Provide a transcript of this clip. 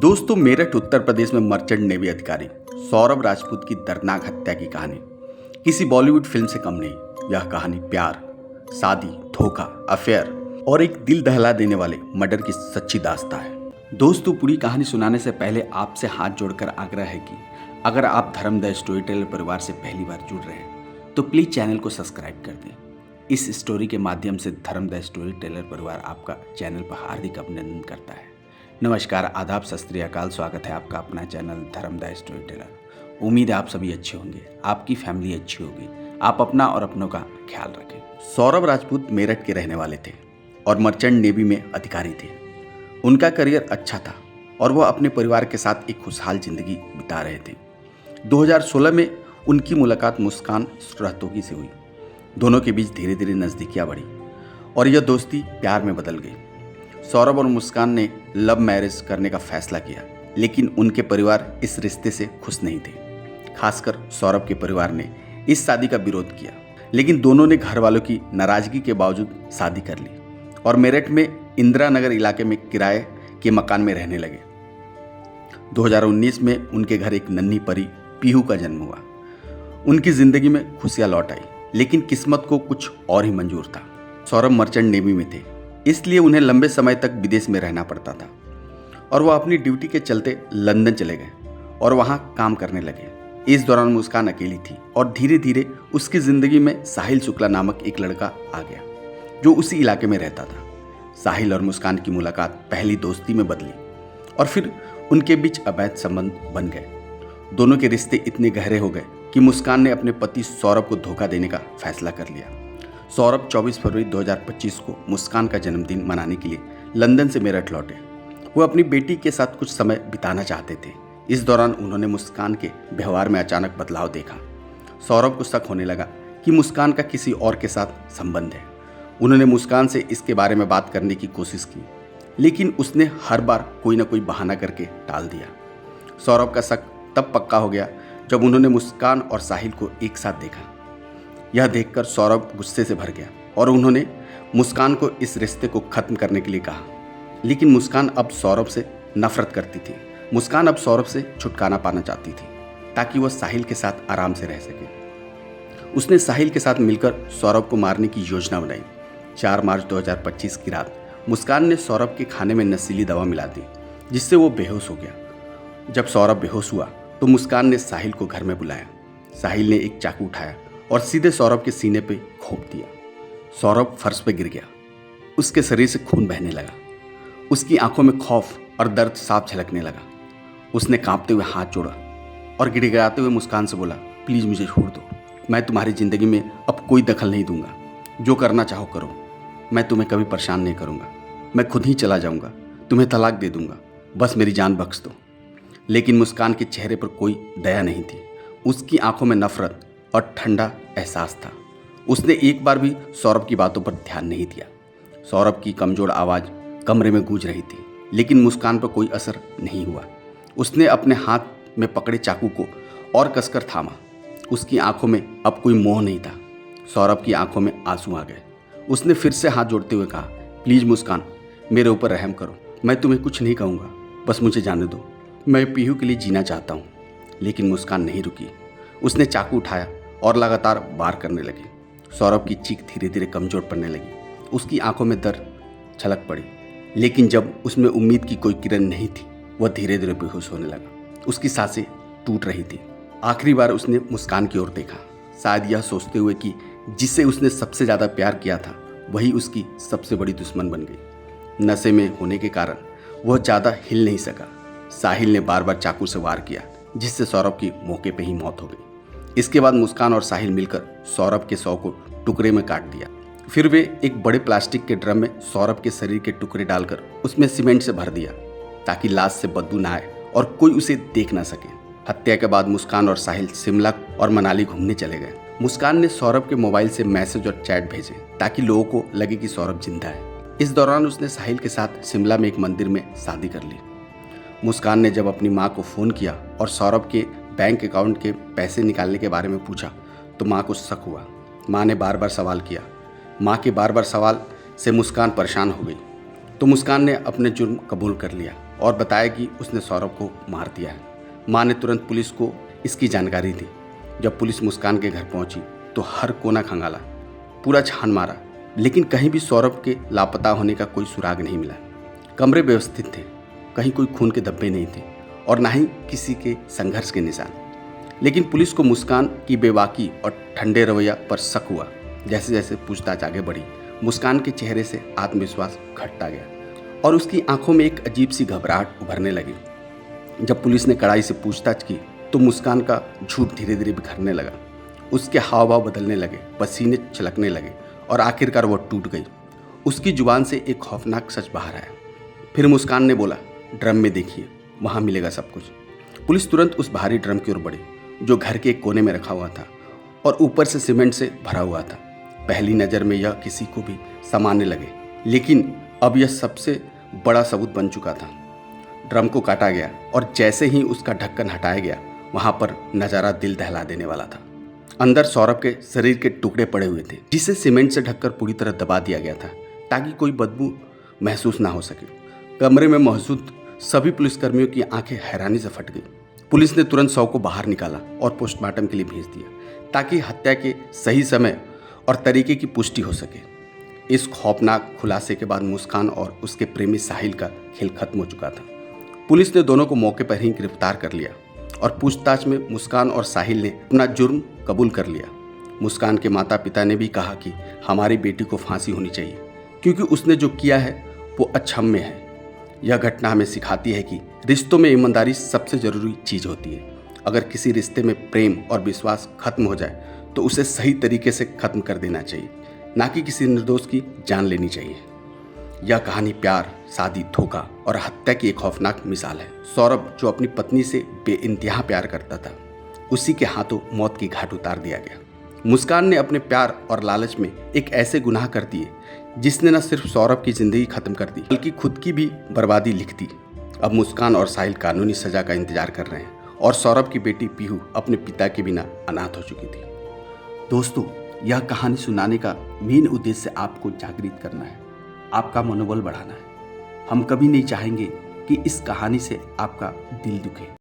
दोस्तों, मेरठ उत्तर प्रदेश में merchant navy अधिकारी सौरभ राजपूत की दर्दनाक हत्या की कहानी किसी बॉलीवुड फिल्म से कम नहीं। यह कहानी प्यार, शादी, धोखा, अफेयर और एक दिल दहला देने वाले मर्डर की सच्ची दास्तां है। दोस्तों, पूरी कहानी सुनाने से पहले आपसे हाथ जोड़कर आग्रह है कि अगर आप धर्म द स्टोरी टेलर परिवार से पहली बार जुड़ रहे हैं तो प्लीज चैनल को सब्सक्राइब कर दें। इस स्टोरी के माध्यम से धर्म द स्टोरी टेलर परिवार आपका चैनल पर हार्दिक अभिनंदन करता है। नमस्कार, आदाब, सत श्री अकाल। स्वागत है आपका अपना चैनल धर्म द स्टोरी टेलर। उम्मीद है आप सभी अच्छे होंगे, आपकी फैमिली अच्छी होगी, आप अपना और अपनों का ख्याल रखें। सौरभ राजपूत मेरठ के रहने वाले थे और मर्चेंट नेवी में अधिकारी थे। उनका करियर अच्छा था और वह अपने परिवार के साथ एक खुशहाल जिंदगी बिता रहे थे। 2016 में उनकी मुलाकात मुस्कान रहतोगी से हुई। दोनों के बीच धीरे धीरे नज़दीकियाँ बढ़ी और यह दोस्ती प्यार में बदल गई। सौरभ और मुस्कान ने लव मैरिज करने का फैसला किया, लेकिन उनके परिवार इस रिश्ते से खुश नहीं थे। खासकर सौरभ के परिवार ने इस शादी का विरोध किया, लेकिन दोनों ने घर वालों की नाराजगी के बावजूद शादी कर ली और मेरठ में इंदिरा नगर इलाके में किराए के मकान में रहने लगे। 2019 में उनके घर एक नन्ही परी पीहू का जन्म हुआ। उनकी जिंदगी में खुशियां लौट आई, लेकिन किस्मत को कुछ और ही मंजूर था। सौरभ मर्चेंट नेवी में थे, इसलिए उन्हें लंबे समय तक विदेश में रहना पड़ता था और वह अपनी ड्यूटी के चलते लंदन चले गए और वहां काम करने लगे। इस दौरान मुस्कान अकेली थी और धीरे धीरे उसकी जिंदगी में साहिल शुक्ला नामक एक लड़का आ गया जो उसी इलाके में रहता था। साहिल और मुस्कान की मुलाकात पहली दोस्ती में बदली और फिर उनके बीच अवैध संबंध बन गए। दोनों के रिश्ते इतने गहरे हो गए कि मुस्कान ने अपने पति सौरभ को धोखा देने का फैसला कर लिया। सौरभ 24 फरवरी 2025 को मुस्कान का जन्मदिन मनाने के लिए लंदन से मेरठ लौटे। वो अपनी बेटी के साथ कुछ समय बिताना चाहते थे। इस दौरान उन्होंने मुस्कान के व्यवहार में अचानक बदलाव देखा। सौरभ को शक होने लगा कि मुस्कान का किसी और के साथ संबंध है। उन्होंने मुस्कान से इसके बारे में बात करने की कोशिश की, लेकिन उसने हर बार कोई ना कोई बहाना करके टाल दिया। सौरभ का शक तब पक्का हो गया जब उन्होंने मुस्कान और साहिल को एक साथ देखा। यह देखकर सौरभ गुस्से से भर गया और उन्होंने मुस्कान को इस रिश्ते को खत्म करने के लिए कहा, लेकिन मुस्कान अब सौरभ से नफरत करती थी। मुस्कान अब सौरभ से छुटकारा पाना चाहती थी ताकि वह साहिल के साथ आराम से रह सके। उसने साहिल के साथ मिलकर सौरभ को मारने की योजना बनाई। 4 मार्च 2025 की रात मुस्कान ने सौरभ के खाने में नशीली दवा मिला दी, जिससे वो बेहोश हो गया। जब सौरभ बेहोश हुआ तो मुस्कान ने साहिल को घर में बुलाया। साहिल ने एक चाकू उठाया और सीधे सौरभ के सीने पे घोंप दिया। सौरभ फर्श पे गिर गया। उसके शरीर से खून बहने लगा। उसकी आंखों में खौफ और दर्द साफ झलकने लगा। उसने कांपते हुए हाथ जोड़ा और गिड़गिड़ाते हुए मुस्कान से बोला, प्लीज़ मुझे छोड़ दो, मैं तुम्हारी ज़िंदगी में अब कोई दखल नहीं दूंगा। जो करना चाहो करो, मैं तुम्हें कभी परेशान नहीं करूंगा। मैं खुद ही चला जाऊंगा, तुम्हें तलाक दे दूंगा, बस मेरी जान बख्श दो। लेकिन मुस्कान के चेहरे पर कोई दया नहीं थी। उसकी आंखों में नफरत और ठंडा एहसास था। उसने एक बार भी सौरभ की बातों पर ध्यान नहीं दिया। सौरभ की कमजोर आवाज़ कमरे में गूंज रही थी, लेकिन मुस्कान पर कोई असर नहीं हुआ। उसने अपने हाथ में पकड़े चाकू को और कसकर थामा। उसकी आंखों में अब कोई मोह नहीं था। सौरभ की आंखों में आंसू आ गए। उसने फिर से हाथ जोड़ते हुए कहा, प्लीज़ मुस्कान, मेरे ऊपर रहम करो, मैं तुम्हें कुछ नहीं कहूँगा, बस मुझे जाने दो, मैं पीहू के लिए जीना चाहता हूँ। लेकिन मुस्कान नहीं रुकी। उसने चाकू उठाया और लगातार वार करने लगी। सौरभ की चीख धीरे धीरे कमजोर पड़ने लगी। उसकी आंखों में दर्द छलक पड़ी, लेकिन जब उसमें उम्मीद की कोई किरण नहीं थी, वह धीरे धीरे बेहोश होने लगा। उसकी सांसें टूट रही थी। आखिरी बार उसने मुस्कान की ओर देखा, शायद यह सोचते हुए कि जिसे उसने सबसे ज़्यादा प्यार किया था वही उसकी सबसे बड़ी दुश्मन बन गई। नशे में होने के कारण वह ज़्यादा हिल नहीं सका। साहिल ने बार बार चाकू से वार किया, जिससे सौरभ की मौके पर ही मौत हो गई। इसके बाद मुस्कान और साहिल मिलकर सौरभ के शव को टुकड़े में काट दिया। फिर वे एक बड़े प्लास्टिक के ड्रम में सौरभ के शरीर के टुकड़े डालकर उसमें सीमेंट से भर दिया ताकि लाश से बदबू न आए और कोई उसे देख ना सके। हत्या के बाद मुस्कान और साहिल शिमला और मनाली घूमने चले गए। मुस्कान ने सौरभ के मोबाइल से मैसेज और चैट भेजे ताकि लोगों को लगे कि सौरभ जिंदा है। इस दौरान उसने साहिल के साथ शिमला में एक मंदिर में शादी कर ली। मुस्कान ने जब अपनी माँ को फ़ोन किया और सौरभ के बैंक अकाउंट के पैसे निकालने के बारे में पूछा तो माँ को शक हुआ। माँ ने बार बार सवाल किया। माँ के बार बार सवाल से मुस्कान परेशान हो गई तो मुस्कान ने अपने जुर्म कबूल कर लिया और बताया कि उसने सौरभ को मार दिया है। माँ ने तुरंत पुलिस को इसकी जानकारी दी। जब पुलिस मुस्कान के घर पहुंची तो हर कोना खंगाला, पूरा छान मारा, लेकिन कहीं भी सौरभ के लापता होने का कोई सुराग नहीं मिला। कमरे व्यवस्थित थे, कहीं कोई खून के धब्बे नहीं थे और ना ही किसी के संघर्ष के निशान। लेकिन पुलिस को मुस्कान की बेबाकी और ठंडे रवैया पर शक हुआ। जैसे जैसे पूछताछ आगे बढ़ी, मुस्कान के चेहरे से आत्मविश्वास घटता गया और उसकी आंखों में एक अजीब सी घबराहट उभरने लगी। जब पुलिस ने कड़ाई से पूछताछ की तो मुस्कान का झूठ धीरे धीरे बिखरने लगा। उसके हाव भाव बदलने लगे, पसीने छलकने लगे और आखिरकार वो टूट गई। उसकी जुबान से एक खौफनाक सच बाहर आया। फिर मुस्कान ने बोला, ड्रम में देखिए, वहाँ मिलेगा सब कुछ। पुलिस तुरंत उस भारी ड्रम की ओर बढ़ी जो घर के एक कोने में रखा हुआ था और ऊपर से सीमेंट से भरा हुआ था। पहली नज़र में यह किसी को भी समाने लगे, लेकिन अब यह सबसे बड़ा सबूत बन चुका था। ड्रम को काटा गया और जैसे ही उसका ढक्कन हटाया गया, वहाँ पर नज़ारा दिल दहला देने वाला था। अंदर सौरभ के शरीर के टुकड़े पड़े हुए थे, जिसे सीमेंट से ढककर पूरी तरह दबा दिया गया था ताकि कोई बदबू महसूस ना हो सके। कमरे में मौजूद सभी पुलिसकर्मियों की आंखें हैरानी से फट गई। पुलिस ने तुरंत शव को बाहर निकाला और पोस्टमार्टम के लिए भेज दिया ताकि हत्या के सही समय और तरीके की पुष्टि हो सके। इस खौफनाक खुलासे के बाद मुस्कान और उसके प्रेमी साहिल का खेल खत्म हो चुका था। पुलिस ने दोनों को मौके पर ही गिरफ्तार कर लिया और पूछताछ में मुस्कान और साहिल ने अपना जुर्म कबूल कर लिया। मुस्कान के माता पिता ने भी कहा कि हमारी बेटी को फांसी होनी चाहिए क्योंकि उसने जो किया है वो अक्षम्य है। यह घटना हमें सिखाती है कि रिश्तों में ईमानदारी सबसे ज़रूरी चीज़ होती है। अगर किसी रिश्ते में प्रेम और विश्वास खत्म हो जाए तो उसे सही तरीके से खत्म कर देना चाहिए, ना कि किसी निर्दोष की जान लेनी चाहिए। यह कहानी प्यार, शादी, धोखा और हत्या की एक खौफनाक मिसाल है। सौरभ जो अपनी पत्नी से बेइंतहा प्यार करता था, उसी के हाथों मौत की घाट उतार दिया गया। मुस्कान ने अपने प्यार और लालच में एक ऐसे गुनाह कर दिए जिसने न सिर्फ सौरभ की जिंदगी खत्म कर दी बल्कि खुद की भी बर्बादी लिख दी। अब मुस्कान और साहिल कानूनी सजा का इंतजार कर रहे हैं और सौरभ की बेटी पीहू अपने पिता के बिना अनाथ हो चुकी थी। दोस्तों, यह कहानी सुनाने का मेन उद्देश्य आपको जागृत करना है, आपका मनोबल बढ़ाना है। हम कभी नहीं चाहेंगे कि इस कहानी से आपका दिल दुखे।